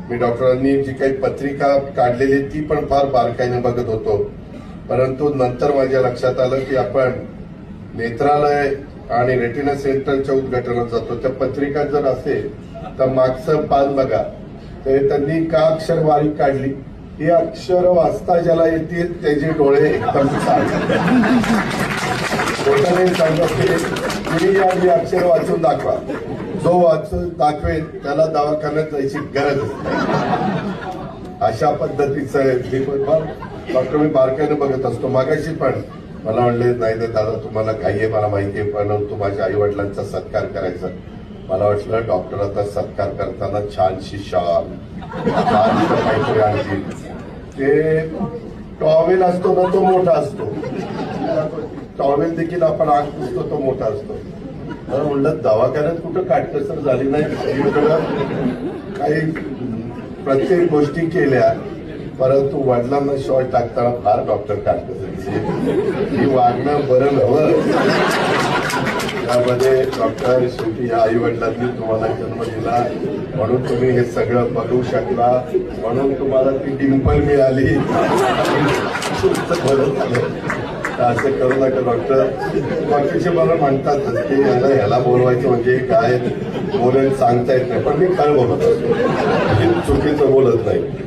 मी डॉक्टरांनी जी काही पत्रिका काढलेली ती पण फार बारकाईने बघत होतो, परंतु नंतर माझ्या लक्षात आलं की आपण नेत्रालय आणि रेटिना सेंटरच्या उद्घाटनात जातो, त्या पत्रिका जर असेल तर मागचं पान बघा, तर त्यांनी का अक्षर बारीक काढली, ही अक्षर वाचता ज्याला येतील त्याचे डोळे एकदम डोक्याने सांगत की ही अक्षर वाचून दाखवा, जो वाचून दाखवेल त्याला दवाखान्यात जायची गरज असते. अशा पद्धतीचं डॉक्टर मी बारकाईने बघत असतो. मागाशी पण मला म्हणले नाही नाही दादा तुम्हाला घाई आहे मला माहिती आहे, परंतु माझ्या आई वडिलांचा सत्कार करायचा. मला वाटलं डॉक्टर आता सत्कार करताना छानशी शाल छानसं काहीतरी आणतील. ते टॉवेल असतो ना तो मोठा असतो, टॉवेल देखील आपण आग पुसतो तो मोठा असतो. मला म्हणलं दवाखान्यात कुठं काटकसर झाली नाही, काही प्रत्येक गोष्टी केल्या, परंतु वडिलांना शॉर्ट टाकताना फार डॉक्टर काटकसर ही वागणं बरं नव्हतं. त्यामध्ये डॉक्टर शेवटी या आई वडिलांनी तुम्हाला जन्म दिला म्हणून तुम्ही हे सगळं बघू शकला, म्हणून तुम्हाला ती डिंपल मिळाली, बरं झालं. असं करू नका डॉक्टर. बाकीचे मला म्हणतातच की ह्याला बोलवायचं म्हणजे काय बोलायला सांगता येत नाही, पण मी काय बोलत असतो, चुकीचं बोलत नाही.